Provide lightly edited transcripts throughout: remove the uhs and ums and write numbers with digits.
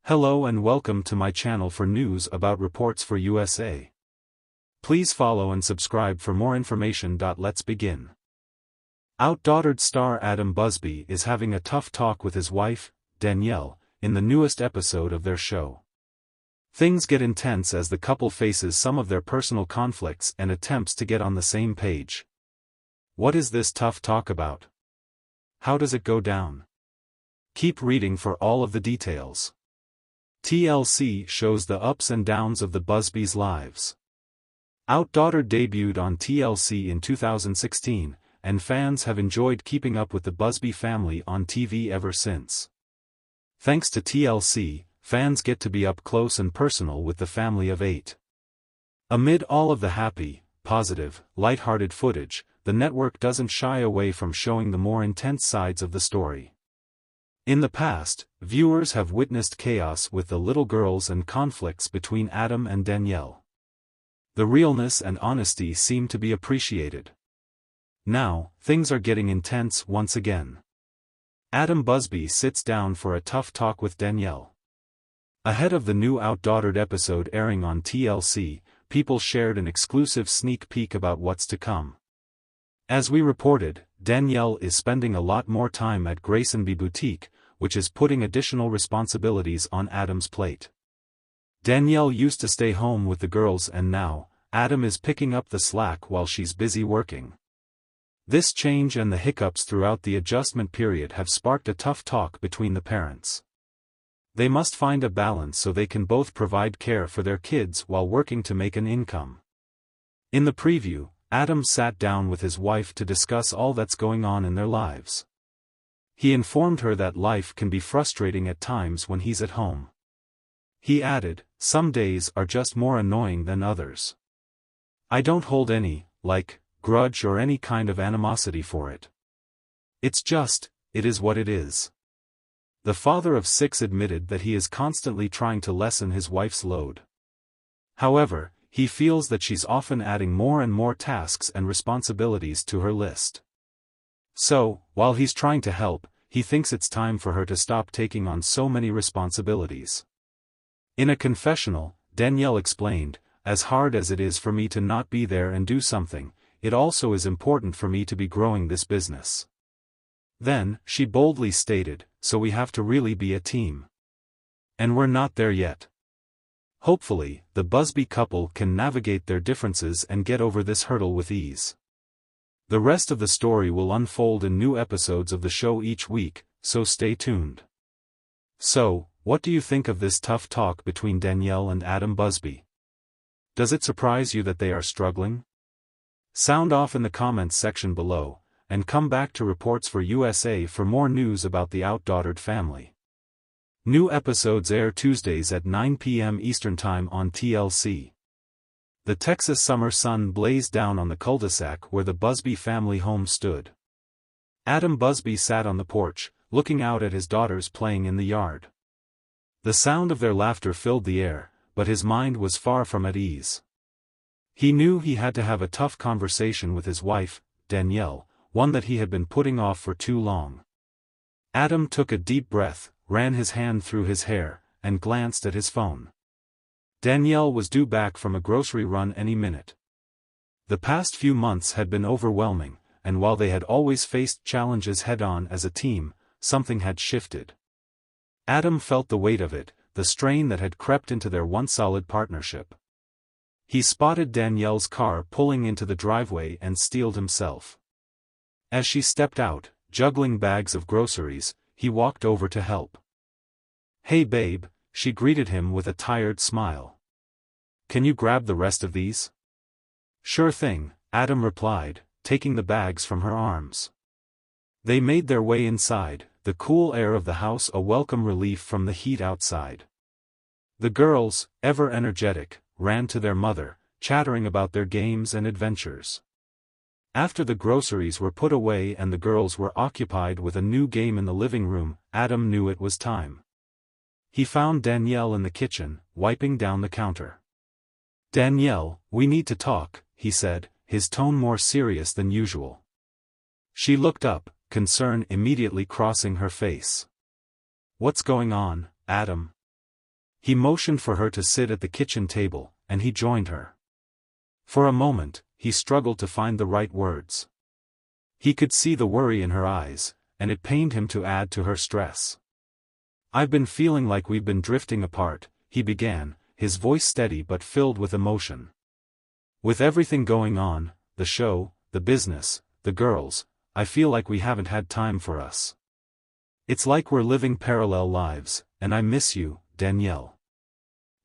Hello and welcome to my channel for news about reports for USA. Please follow and subscribe for more information. Let's begin. OutDaughtered's star Adam Busby is having a tough talk with his wife, Danielle, in the newest episode of their show. Things get intense as the couple faces some of their personal conflicts and attempts to get on the same page. What is this tough talk about? How does it go down? Keep reading for all of the details. TLC shows the ups and downs of the Busbys' lives. OutDaughtered debuted on TLC in 2016, and fans have enjoyed keeping up with the Busby family on TV ever since. Thanks to TLC, fans get to be up close and personal with the family of 8. Amid all of the happy, positive, lighthearted footage, the network doesn't shy away from showing the more intense sides of the story. In the past, viewers have witnessed chaos with the little girls and conflicts between Adam and Danielle. The realness and honesty seem to be appreciated. Now, things are getting intense once again. Adam Busby sits down for a tough talk with Danielle. Ahead of the new OutDaughtered episode airing on TLC, people shared an exclusive sneak peek about what's to come. As we reported, Danielle is spending a lot more time at Grayson B Boutique, which is putting additional responsibilities on Adam's plate. Danielle used to stay home with the girls and now, Adam is picking up the slack while she's busy working. This change and the hiccups throughout the adjustment period have sparked a tough talk between the parents. They must find a balance so they can both provide care for their kids while working to make an income. In the preview, Adam sat down with his wife to discuss all that's going on in their lives. He informed her that life can be frustrating at times when he's at home. He added, "Some days are just more annoying than others. I don't hold any, grudge or any kind of animosity for it. It is what it is." The father of 6 admitted that he is constantly trying to lessen his wife's load. However, he feels that she's often adding more and more tasks and responsibilities to her list. So, while he's trying to help, he thinks it's time for her to stop taking on so many responsibilities. In a confessional, Danielle explained, "As hard as it is for me to not be there and do something, it also is important for me to be growing this business." Then, she boldly stated, "So we have to really be a team. And we're not there yet." Hopefully, the Busby couple can navigate their differences and get over this hurdle with ease. The rest of the story will unfold in new episodes of the show each week, so stay tuned. So, what do you think of this tough talk between Danielle and Adam Busby? Does it surprise you that they are struggling? Sound off in the comments section below, and come back to Reports for USA for more news about the OutDaughtered family. New episodes air Tuesdays at 9 p.m. Eastern Time on TLC. The Texas summer sun blazed down on the cul-de-sac where the Busby family home stood. Adam Busby sat on the porch, looking out at his daughters playing in the yard. The sound of their laughter filled the air, but his mind was far from at ease. He knew he had to have a tough conversation with his wife, Danielle, one that he had been putting off for too long. Adam took a deep breath, ran his hand through his hair, and glanced at his phone. Danielle was due back from a grocery run any minute. The past few months had been overwhelming, and while they had always faced challenges head-on as a team, something had shifted. Adam felt the weight of it, the strain that had crept into their once solid partnership. He spotted Danielle's car pulling into the driveway and steeled himself. As she stepped out, juggling bags of groceries, he walked over to help. "Hey babe," she greeted him with a tired smile. "Can you grab the rest of these?" "Sure thing," Adam replied, taking the bags from her arms. They made their way inside, the cool air of the house a welcome relief from the heat outside. The girls, ever energetic, ran to their mother, chattering about their games and adventures. After the groceries were put away and the girls were occupied with a new game in the living room, Adam knew it was time. He found Danielle in the kitchen, wiping down the counter. "Danielle, we need to talk," he said, his tone more serious than usual. She looked up, concern immediately crossing her face. "What's going on, Adam?" He motioned for her to sit at the kitchen table, and he joined her. For a moment, he struggled to find the right words. He could see the worry in her eyes, and it pained him to add to her stress. "I've been feeling like we've been drifting apart," he began, his voice steady but filled with emotion. "With everything going on, the show, the business, the girls, I feel like we haven't had time for us. It's like we're living parallel lives, and I miss you, Danielle."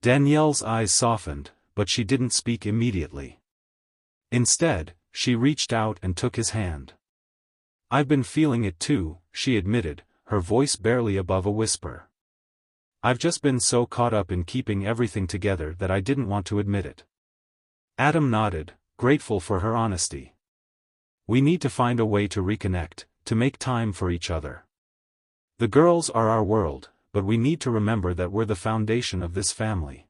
Danielle's eyes softened, but she didn't speak immediately. Instead, she reached out and took his hand. "I've been feeling it too," she admitted, her voice barely above a whisper. "I've just been so caught up in keeping everything together that I didn't want to admit it." Adam nodded, grateful for her honesty. "We need to find a way to reconnect, to make time for each other. The girls are our world, but we need to remember that we're the foundation of this family.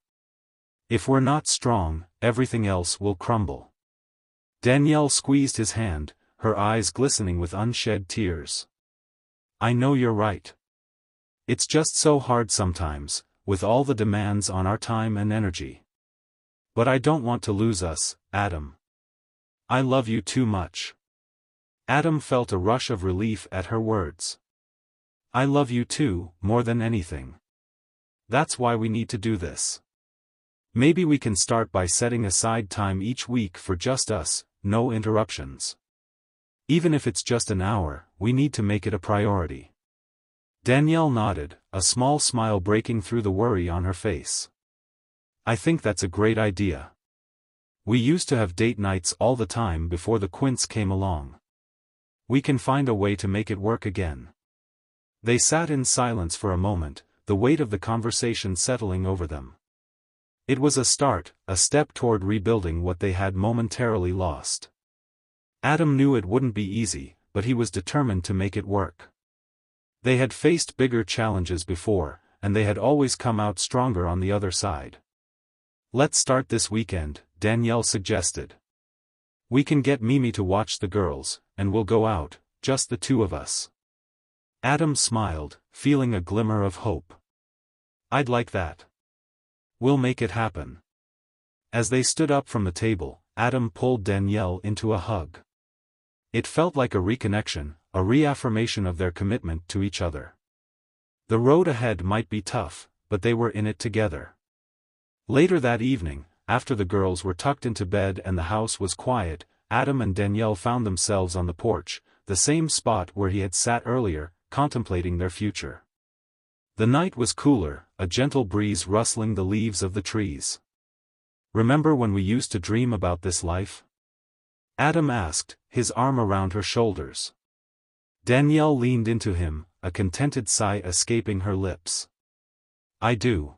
If we're not strong, everything else will crumble." Danielle squeezed his hand, her eyes glistening with unshed tears. "I know you're right. It's just so hard sometimes, with all the demands on our time and energy. But I don't want to lose us, Adam. I love you too much." Adam felt a rush of relief at her words. "I love you too, more than anything. That's why we need to do this. Maybe we can start by setting aside time each week for just us, no interruptions. Even if it's just an hour, we need to make it a priority." Danielle nodded, a small smile breaking through the worry on her face. "I think that's a great idea. We used to have date nights all the time before the Quints came along. We can find a way to make it work again." They sat in silence for a moment, the weight of the conversation settling over them. It was a start, a step toward rebuilding what they had momentarily lost. Adam knew it wouldn't be easy, but he was determined to make it work. They had faced bigger challenges before, and they had always come out stronger on the other side. "Let's start this weekend," Danielle suggested. "We can get Mimi to watch the girls, and we'll go out, just the two of us." Adam smiled, feeling a glimmer of hope. "I'd like that. We'll make it happen." As they stood up from the table, Adam pulled Danielle into a hug. It felt like a reconnection, a reaffirmation of their commitment to each other. The road ahead might be tough, but they were in it together. Later that evening, after the girls were tucked into bed and the house was quiet, Adam and Danielle found themselves on the porch, the same spot where he had sat earlier, contemplating their future. The night was cooler, a gentle breeze rustling the leaves of the trees. "Remember when we used to dream about this life?" Adam asked, his arm around her shoulders. Danielle leaned into him, a contented sigh escaping her lips. "I do.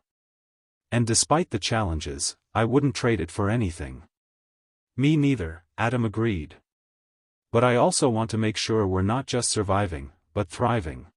And despite the challenges, I wouldn't trade it for anything." "Me neither," Adam agreed. "But I also want to make sure we're not just surviving, but thriving.